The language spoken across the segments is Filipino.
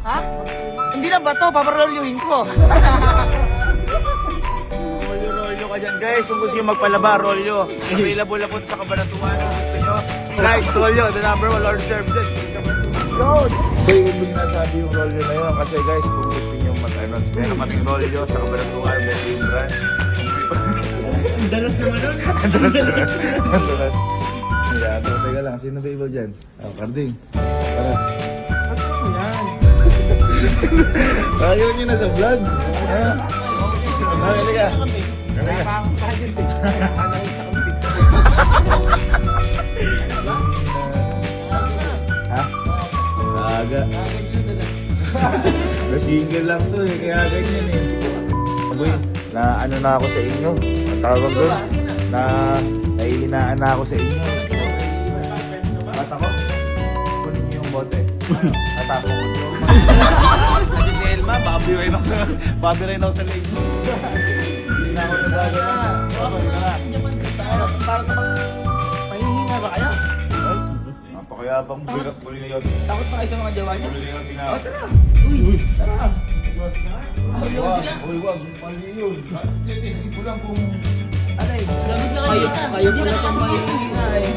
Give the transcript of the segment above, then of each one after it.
Ha? Hindi na ba to? Paparolyuhin ko. Rolyo ka dyan guys, kung gusto nyo magpalaba, rolyo. Available na po sa Cabanatuan kung gusto nyo. Guys, rolyo, the number 1 Lord services. Lord! Boy, huwag mo nasabi yung rolyo na yun. Kasi guys, kung gusto nyo mag-ano, meron kaming rolyo sa Cabanatuan, Bedroom Branch. Ang dalas naman nun. Ang dalas. Ang dalas. Yeah, teka lang, sino ba iba dyan? Karding. Tara. Ano yan? Ayaw nyo na sa vlog. Halika. Ha? Aga. Single lang to eh, kaya ganyan eh. Boy, na ano na ako sa inyo. Ang tawag doon. Na nahihinaan na ako sa inyo. Ba't ako? Kunin niyo yung bote. Natako ko niyo. Sabi si Elma, babiray na ako sa leg. Hindi na ako nagagana. Parang namang mahihina ba kaya? Napakayabang buligayosi. Takot pa kayo sa mga jawa niya? Buligayosi na. O, tara. Uy, tara. Uy, wag. Mali yun. Hindi ko lang kung... Alay, lamig na kayo. Kayo pala itong mahihina eh.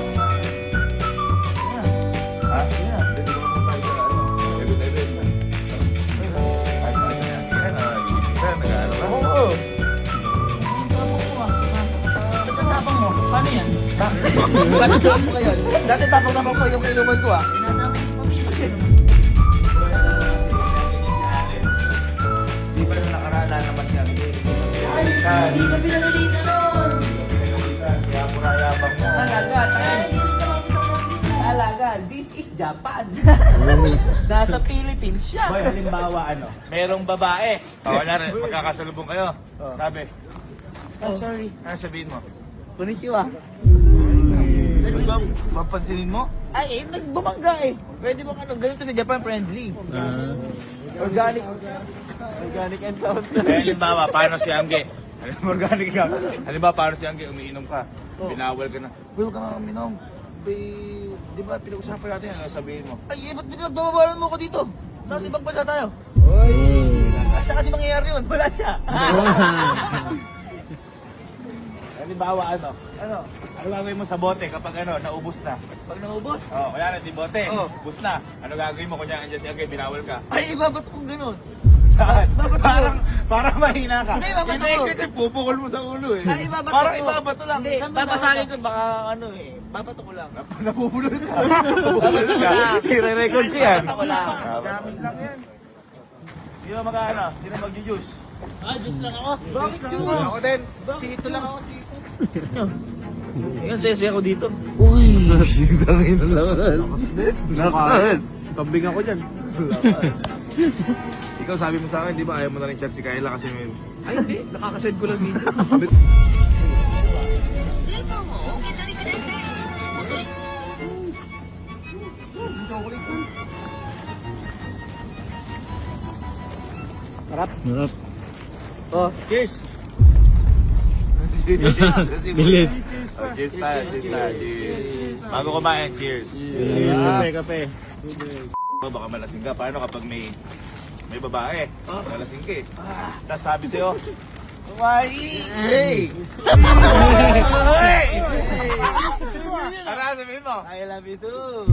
Ha? Pwede ko naman tayo sa ano? Ebit. Ay, paano yan? Yan na, nag-ano ka? Oo. Tapang mo. Paano yan? Ba't tapang mo kayo? Dati tapang-tapang ko yung kainuman ko ah. Di ba nung nakaraan naman yan? Ay, hindi sa pinanalita nun. Kaya purayabang mo. Talaga, this is Japan. Nasa Philippines siya. Boy, halimbawa ano, merong babae. Wala rin, magkakasalubong kayo. Sabi, Oh, sorry. ano sabihin mo? Konnichiwa. Ano ba, mapansinin mo? Ay, nagbabangga eh. Pwede bang ano, ganito sa Japan friendly. Organic. Organic encounter. Eh, halimbawa, paano si Angge? Organic ka. Halimbawa, paano si Angge, umiinom ka. Binawal ka na. Uy, huwag ka nga uminom. Di ba, pinag-usapan natin, ano sabihin mo? Ay, ba't pinagbabawalan mo ko dito? Nasa ibang bansa tayo. Uy! At saka di mangyayari yun, wala siya. Halimbawa, ano? Ano? Ano gagawin mo sa bote kapag ano, naubos na? Pag naubos? Oh, kaya na, di bote. Oh. Ubus na. Ano gagawin mo kung andyan si Angge, binawal ka? Ay, ibabat kong ganun. Saan? Babato ko. Parang mahina ka. Hindi, babato ko. Hindi, pupukol mo sa ulo eh. Ay, ibabato Parang ko. ibabato lang. Hindi, babasagin ko baka ano eh. Babato ko lang. Napupulol ka. Napupulol ka. I-record ko yan. Babato ko lang. Gamit lang yan. Hindi ba mag-ano? Hindi na mag-juice. Ah, Diyos lang ako. Bakit yun? Ako din. Sito lang ako, sito. Ayun, saya-saya ko dito. Tangin na lakas. Lakas. Kambing ako dyan. Ikaw sabi mo sa akin, di ba ayaw mo na rin chat si Kayla kasi may... Ay, hindi. Nakakasend ko lang video. Harap. Sarap. Oh, cheers. Bilis. Bilis. Cheers tayo, cheers. Bago kumain, cheers. Kape. Baka malasing ka. Paano kapag may babae? Malasing ka eh. Tapos sabi sa'yo, Hawaii! Hey! Hey! Ano sabihin mo? I love you too.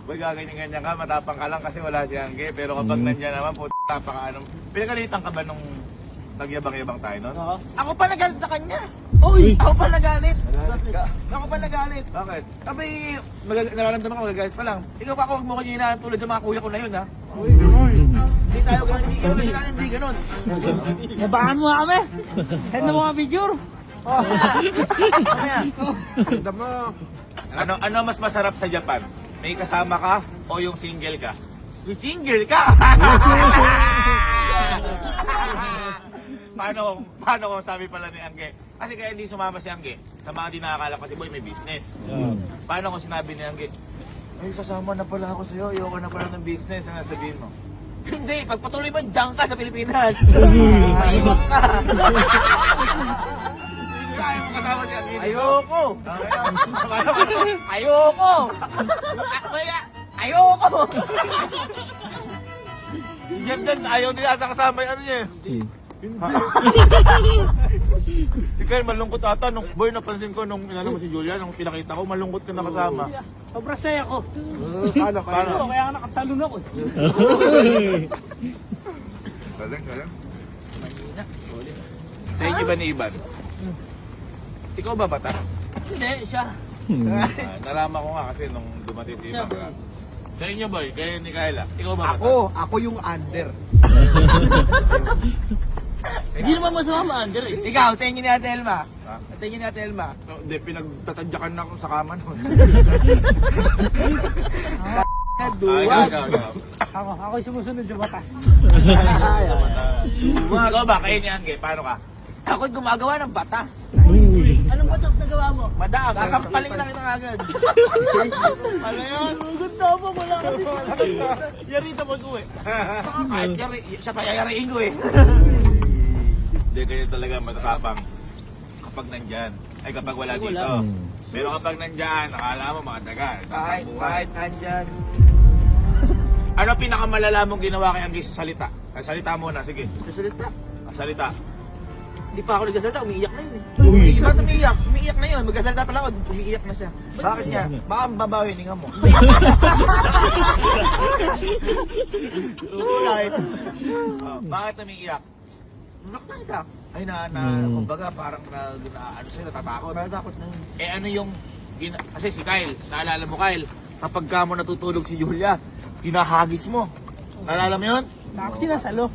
Boy, gaganyan-ganyan ka, matapang ka lang kasi wala si Angge. Pero kapag nandyan naman, tapang ka anong... Pinagalitan ka ba nung nagyabang-yabang tayo nun? Ako pa nagalit sa kanya. Uy! Ako pa nagalit. Nagalit ka? Ako pa nagalit. Bakit? Abay, nararamdaman ko magagalit pa lang. Ikaw pa ako, huwag mo ko hinaan tulad sa mga kuya ko na yun, ha? Hindi tayo ganun, hindi ganun kasi natin, hindi ganun. Nabahan mo kami. Send mo mga picture. Ganda mo. Ano mas masarap sa Japan? May kasama ka o yung single ka? Yung single ka! paano kung sabi pala ni Angge? Kasi kaya hindi sumama si Angge. Sa mga di nakakala kasi boy may business. Paano kung sinabi ni Angge, ay sasama na pala ako sa'yo, ayoko na pala ng business, ano sabihin mo? Hindi, pagpatuloy mo, dyan ka sa Pilipinas. Maiwan ka. Kaya mo kasama kasama si Angelico. Ayoko! Okay. Ayoko! Kaya, ayoko! Yan din, ayaw din ata kasama yung ano niya. Ikaw, malungkot ata. Nung, boy, napansin ko nung inano mo si Julia, nung pinakita ko, malungkot ka na kasama. Sobra saya ko. Paano? Kaya nga nakatalon ako. Galing. Sa inyo ba ni Iban? Ikaw ba batas? Hindi, siya. Nalaman ko nga kasi nung dumating si Iban. Sa inyo boy, kayo ni Kayla, ikaw ba batas? Ako yung under. Hindi naman masama, Ander eh. Ikaw, sa inyo ni Ate Elma. Ha? Sa inyo ni Ate Elma. Hindi, pinagtatadyakan na ako sa kama nun. Duwag. Ikaw. Ako yung sumusunod sa batas. Ikaw ba, kayo ni Angge, paano ka? Ako'y gumagawa ng batas. Anong batas na gawa mo? Madam, sasampalin na kita agad. Ano yun? Ganda pa, wala kasi. Yarita mag-uwi. Kahit siya pa yayariin ko eh. Hindi, kayo talaga matatapang kapag nandyan. Ay, kapag wala dito. Pero kapag nandyan, nakala mo mga daga. Kahit andyan. Ano pinakamalala mong ginawa kay Angge sa salita? Salita muna, sige. Sasalita. Salita. Hindi pa ako nagsasalita, umiiyak na yun eh. Ba't umiiyak? Umiiyak na yun, magkasalita pa lang ako, umiiyak na siya. Bakit niya? Baka mababaw yung hininga mo. Right. Bakit umiiyak? Naktan siya. Ay kumbaga parang ano sa'yo, natatakot. Natatakot na yun. Eh ano yung, kasi si Kyle, naalala mo Kyle, kapag ka mo natutulog si Julia, hinahagis mo. Naalala mo yun? Ako sinasalo.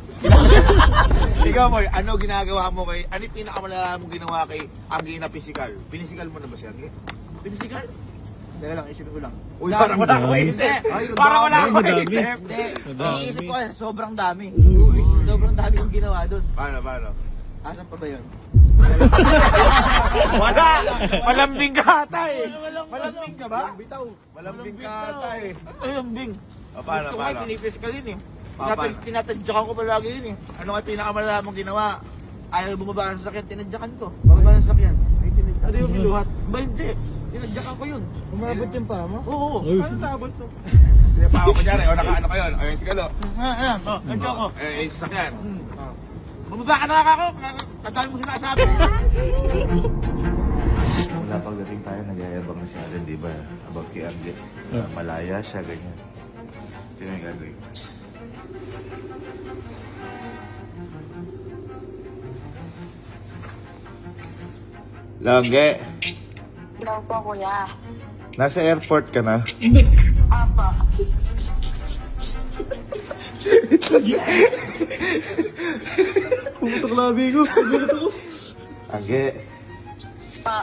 Ikaw boy, ano ginagawa mo kay, ano yung pinakamalala mong ginawa kay Angge na physical? Pinisikal mo na ba si Angge? Pinisigal? Teka lang, isipin ko lang. Uy, parang wala akong isip. Parang wala akong isip. Hindi, iniisip ko kasi sobrang dami. Sobrang dami yung ginawa doon. Paano? Asan pa ba yun? Wala! Malambing ka ata eh. Malambing ka ba? Malambing ka ata eh. Ay, yung bing. Paano? Gusto ko nga, pinipisikal yun eh. Paano? Tinatadyakan ko palagi yun eh. Ano nga pinakamalala mong ginawa? Ayaw bumaba ng sasakyan, tinadyakan ko. Bababa ng sasakyan. Ano yung kiluhat? Ba hindi? Tinadyakan ko yun. Umabot yung pa mo? Oo. Ano sabot to? Pao ko dyan eh. O nakaano kayo? O yung sigalo. Ayan, nandiyan ko. Yung sasakyan. Bumaba ka na ako. Tandaan mo sinasabi. Wala pagdating tayo, nagyayabang na si Allen, di ba? About kay Angge. Malaya siya, ganyan. Sino yung gagawin? Langge, Ikaw po, kuya. nasa airport ka na? Apa. Pumutok labi ko. Angge, Pa.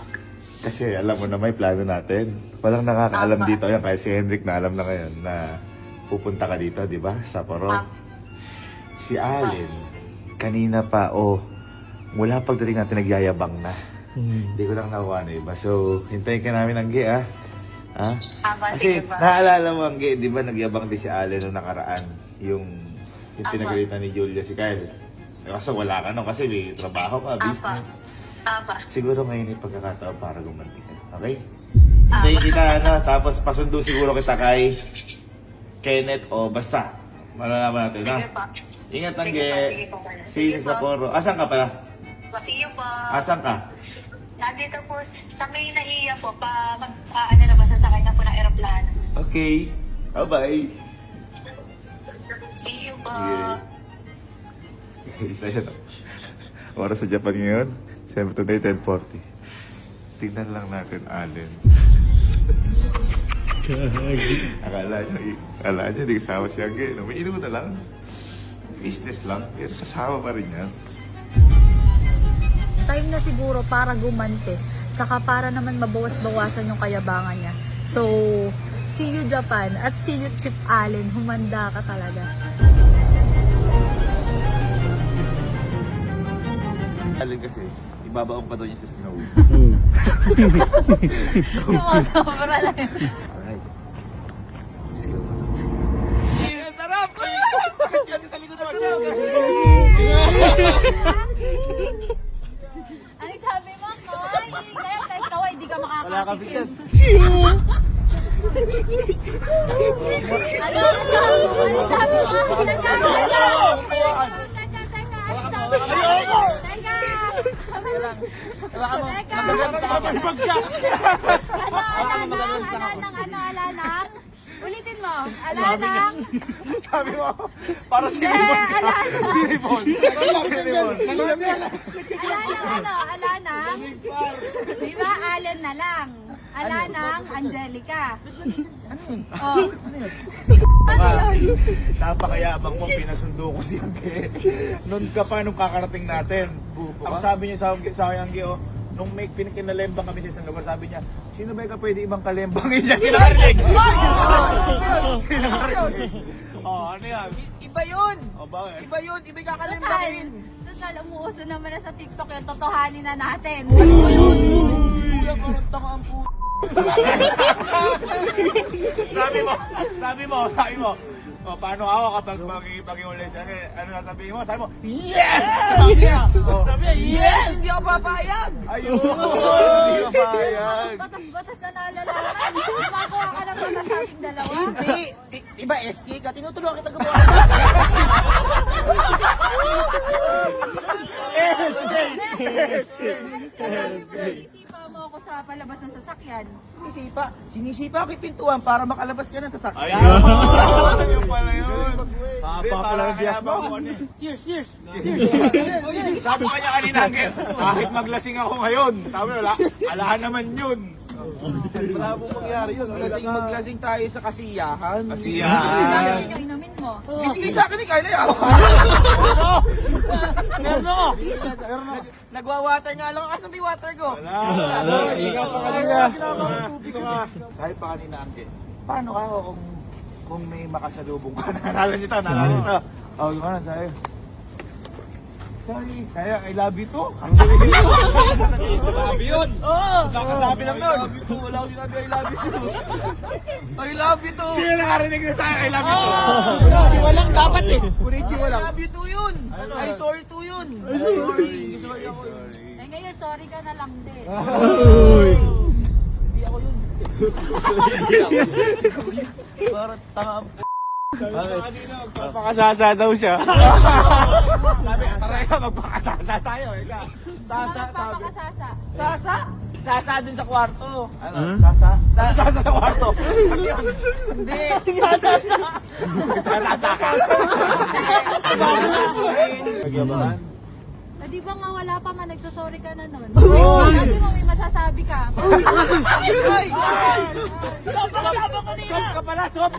kasi alam mo na may plano natin. Walang nakakaalam Tama. dito. Yan, kaya si Hendrik na alam na ngayon na pupunta ka dito, di ba? Sa Poro. Si Allen, kanina pa, mula pagdating natin nagyayabang na. Hindi ko lang nakuha na iba. So, hintayin ka namin, Angge, ah. Ha? Apa, Kasi sige pa. naalala mo, Angge, di ba nagyabang din si Allen nung nakaraan? Yung pinagalitan ni Julia si Kyle. Kaso wala ka no, kasi may trabaho ka, business. Apa. Siguro ngayon yung pagkakataon para gumanti ka. Okay? Hintayin kita, tapos pasundo siguro kita kay Kenneth o basta. Malalaman natin, Sige pa. Ingat, Sige Angge. pa, sige pa, kuya. See you Sige sa pa. Poro. Asan ka pala? See you po. Asan ka? Nandito po sa may naiya po pa ano na ba sasakay na po ng aeroplano. Okay. Bye-bye. See you po. Isa yan. Oras sa Japan ngayon, 7 today, 10:40. Tignan lang natin, Allen. Akala niya, di kasama si Angge. No? May ino na lang. Business lang. Pero sasama pa rin yan. Time na siguro para gumante. Tsaka para naman mabawas-bawasan yung kayabangan niya. So, see you Japan at see you Chip Allen. Humanda ka talaga. Allen kasi, ibabaong pa daw niya sa snow. Sumasobra lang. Alright. Let's go. Sarap! Kasi sa likod naman Ano sabi mo, Koy? Alanang. Ulitin mo. Alanang. Sabi mo, para sinibon ka. Sinibon. Alanang. Di ba? Allen na lang. Alanang, Angelica. Oh. Napakayabang mo, pinasundo ko si Angge. Noon ka pa, nung kakarating natin. Ang sabi niya sa akin, Angge, nung may pinakinalembang kami sa isang lugar, sabi niya, sino ba ka pwede ibang kalembangin niya? Sinarinig! Sinarinig! Ano yan? Iba yun! Bakit? Iba yun! Iba yung kakalimbangin! Total, umuuso naman na sa TikTok yung totohanin na natin. Kuya, parang tanga ang po. Sabi mo, paano ako kapag mag-iulay sa akin? Ano na sabihin mo? Sabi mo, yes! Sabi niya, Yes! Hindi ako papayag! ayun! Hindi ka payag. Batas-batas na naalalaman. Gumagawa ka ng batas sa ating dalawa. Hindi! Iba, SK ka. Tinutulungan kita gumawa. Isipa mo ako sa palabas ng sasakyan. Sinisipa ako yung pintuan para makalabas ka ng sasakyan. Ayun pala yun. Haba pala ng bias mo. Cheers! Sabi ko kanya kanina, kahit maglasing ako ngayon, sabi wala, alahan naman yun. Wala pong mangyari yun. Maglasing tayo sa kasiyahan. Bakit yun yung inumin mo? Binigay sa akin ni Kylie. Meron ako. Nagwa-water nga lang. Asan ba yung water ko? Wala. Ikaw pa kanina. Sabi pa kanina, Angge, paano ka ako kung may makasalubong ka? Naalala niyo to. Oh, gano'n, sabi. Sorry, sayang, I love you too. Ang sabi yun. Oo. Kakasabi lang nun. I love you too. Wala ko sinabi, I love you too. I love you too. Sino nakarinig na sa akin, I love you too? Walang dapat eh. I love you too yun. I sorry too yun. Sorry. Sorry ako yun. Eh ngayon, sorry ka na lang din. Hindi ako yun. Parang tanga ang Magpapakasasa daw siya. Sabi, tara magpakasasa tayo. Mga nagpapakasasa. Sasa? Sasa dun sa kwarto. Ano? Sasa? Sasa sa kwarto. Hindi. Sasa ka. Eh di ba nga wala pa nga nagsasorry ka na nun? Sabi mo may masasabi ka. Ay! Sop ka pala, sop!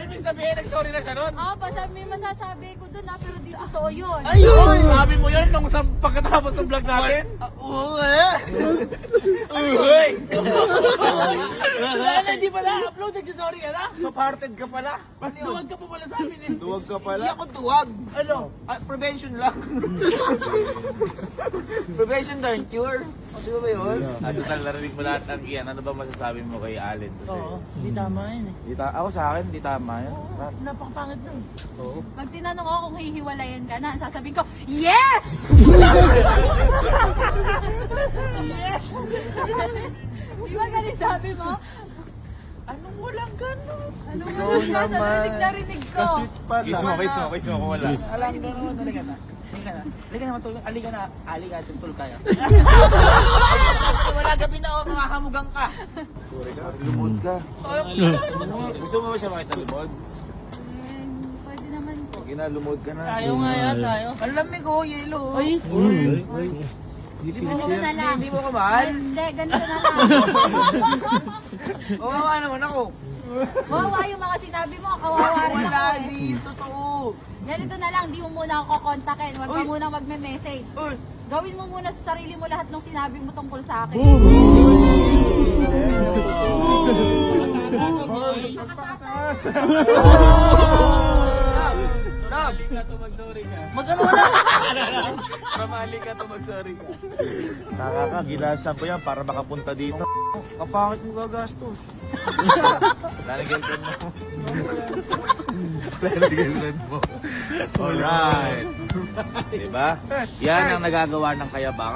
Ibig sabihin, nag-sorry na siya nun? Oo, basta may masasabi ko dun pero di totoo yun. Ayun! Sabi mo yun nung pagkatapos ng vlog natin? Oo eh. Uy! Wala, hindi pala. Upload, nagsasorry ka na. So parted ka pala? Mas duwag ka pa pala sa amin eh. Duwag ka pala? Hindi ako duwag. Ano? Prevention lang. Prevention darn cure. O, di ba ba yun? Ano narinig mo lahat ng iyan? Ano ba masasabi mo kay Allen? Oo, hindi tama yun eh. Ako sa akin, di tama yan. Napakapangit nun. Oo. Pag tinanong ako kung hihiwalayan ka na, sasabihin ko, yes! Di ba ganun sabi mo? Anong walang ganun? Anong walang ka? Narinig ko. Kiss mo kung wala. Alam ka naman, talaga na. Halika naman, tulog. Halika na. Halika, tulog tayo. Wala gabi na ako, makahamugang ka. Lumod ka. Gusto mo ba siya makita lumod? Pwede naman po. Ginalumod ka na. Tayo. Ang lamig oh, yelo. Ay! Ganito na lang. Hindi mo ko mahal? Hindi, ganito na lang. Kawawa naman ako. Kawawa yung mga sinabi mo, kawawa rin Wala, ako eh. di. Totoo. Ganito na lang, di mo muna ako kontakin. Huwag ka muna magme-message. Uy! Gawin mo muna sa sarili mo lahat ng sinabi mo tungkol sa akin. Nakasasal. Mali ka to mag-sorry ka. Mag-ano na? Mamali ka to mag-sorry ka. Nakaka, ginasan ko yan para makapunta dito. Kapangit mo gagastos. Wala na girlfriend mo. Wala na girlfriend mo. Alright. Diba? Yan ang nagagawa ng kayabangan.